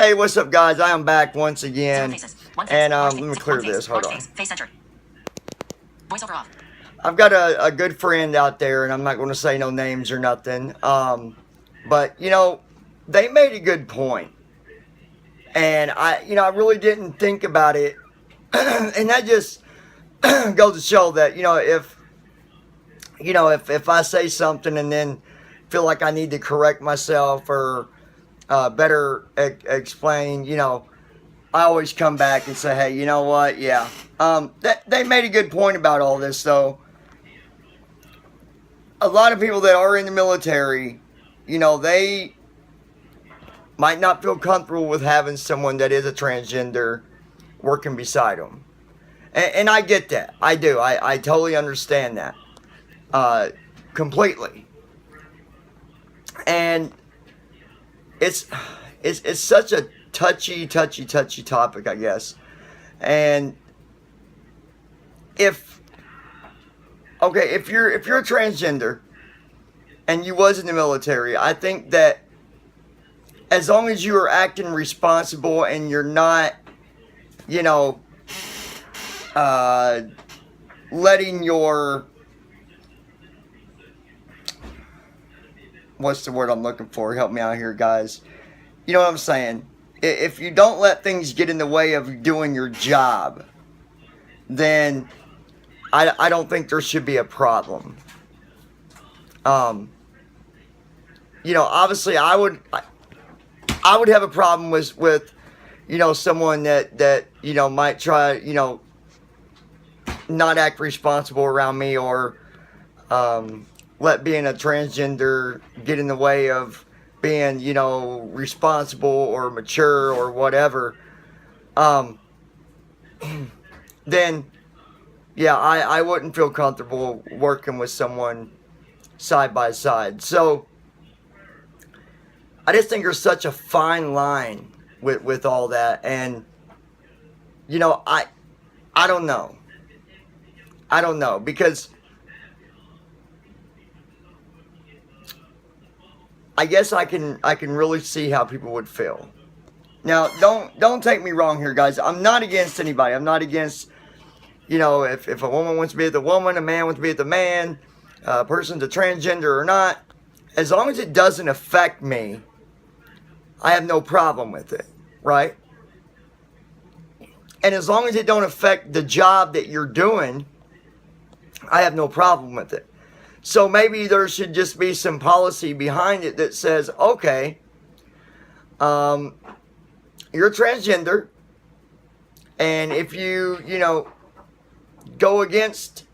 Hey, what's up, guys? I am back once again, and let me clear this. Hold on. Voiceover off. I've got a good friend out there, and I'm not going to say no names or nothing. But you know, they made a good point, and I really didn't think about it, and that just goes to show that if I say something and then feel like I need to correct myself or better explain, I always come back and say, hey, you know what? Yeah. They made a good point about all this, though. A lot of people that are in the military, they might not feel comfortable with having someone that is a transgender working beside them. And I get that. I do. I totally understand that. Completely. And it's such a touchy topic, I guess. And if you're a transgender and you was in the military, I think that as long as you are acting responsible and you're not, letting your, what's the word I'm looking for? Help me out here, guys. You know what I'm saying? If you don't let things get in the way of doing your job, then I don't think there should be a problem. Obviously I would have a problem with someone that might try, not act responsible around me, or let being a transgender get in the way of being, responsible or mature or whatever. Then, yeah, I wouldn't feel comfortable working with someone side by side. So, I just think there's such a fine line with all that. And, I don't know. I don't know, because I guess I can really see how people would feel. Now, don't take me wrong here, guys. I'm not against anybody. I'm not against, if a woman wants to be with a woman, a man wants to be with a man, a person's a transgender or not. As long as it doesn't affect me, I have no problem with it, right? And as long as it don't affect the job that you're doing, I have no problem with it. So maybe there should just be some policy behind it that says, okay, you're transgender, and if you, go against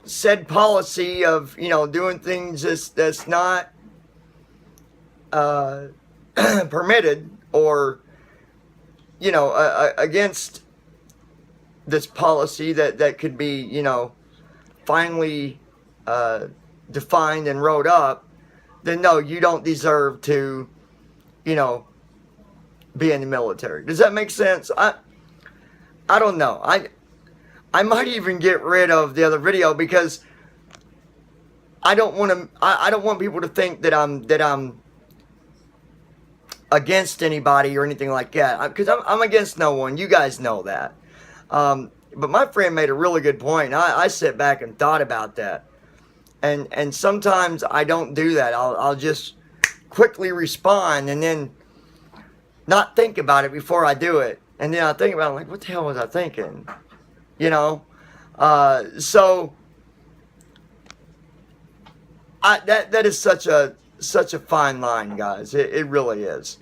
said policy of, doing things that's not permitted, or, against this policy that could be, finally defined and wrote up, then no, you don't deserve to, be in the military. Does that make sense? I don't know. I might even get rid of the other video, because I don't want to. I don't want people to think that I'm against anybody or anything like that. Because I'm against no one. You guys know that. But my friend made a really good point. I sat back and thought about that. And sometimes I don't do that. I'll just quickly respond and then not think about it before I do it. And then I think about it, like, what the hell was I thinking? So that is such a fine line, guys. It really is.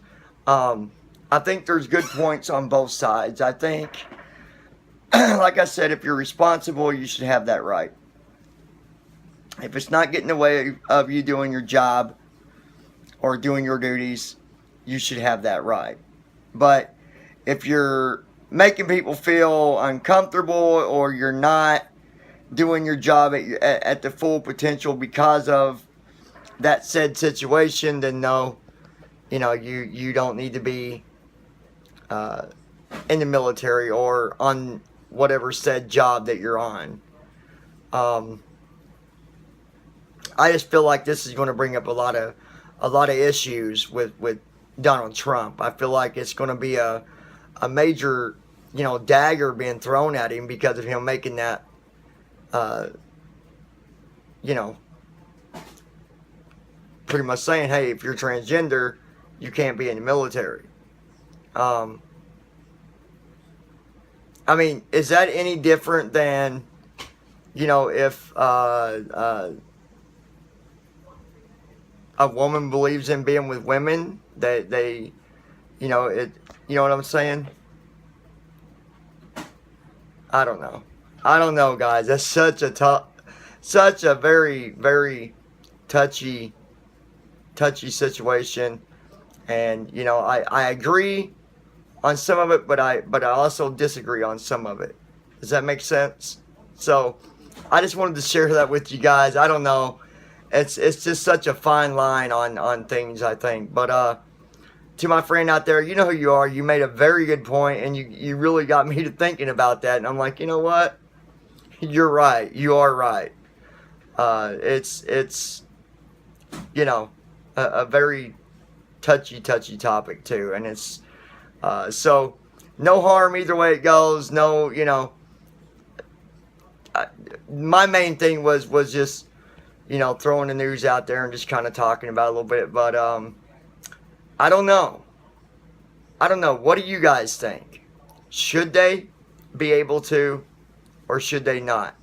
I think there's good points on both sides. I think, like I said, if you're responsible, you should have that right. If it's not getting in the way of you doing your job or doing your duties, you should have that right. But if you're making people feel uncomfortable, or you're not doing your job at the full potential because of that said situation, then no, you don't need to be in the military or on whatever said job that you're on. I just feel like this is going to bring up a lot of issues with Donald Trump. I feel like it's going to be a major, dagger being thrown at him because of him making that, you know, pretty much saying, hey, if you're transgender, you can't be in the military. I mean, is that any different than, if a woman believes in being with women, they you know what I'm saying? I don't know, guys. That's such a very, very touchy situation. And I agree on some of it, but I also disagree on some of it. Does that make sense? So I just wanted to share that with you guys. I don't know. It's just such a fine line on things, I think. But to my friend out there, you know who you are. You made a very good point, and you really got me to thinking about that. And I'm like, you know what? You're right. You are right. It's a very touchy topic too, and it's so no harm either way it goes. No, my main thing was just throwing the news out there and just kind of talking about it a little bit. But I don't know. What do you guys think? Should they be able to, or should they not?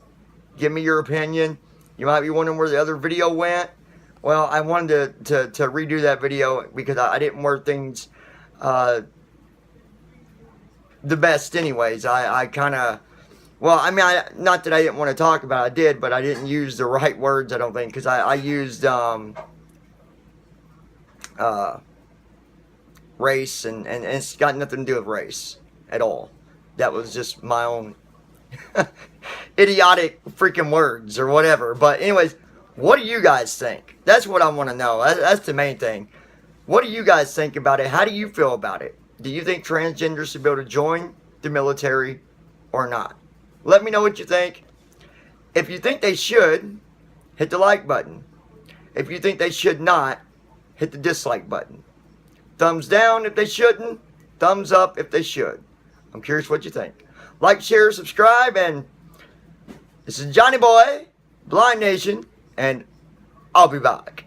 Give me your opinion. You might be wondering where the other video went. Well, I wanted to redo that video because I didn't word things the best anyways. I kind of, well, I mean, not that I didn't want to talk about it, I did, but I didn't use the right words, I don't think, because I used race, and it's got nothing to do with race at all. That was just my own idiotic freaking words or whatever. But anyways, what do you guys think? That's what I want to know. That's the main thing. What do you guys think about it? How do you feel about it? Do you think transgenders should be able to join the military or not? Let me know what you think. If you think they should, hit the like button. If you think they should not, hit the dislike button. Thumbs down if they shouldn't. Thumbs up if they should. I'm curious what you think. Like, share, subscribe, and this is Johnny Boy, Blind Nation, and I'll be back.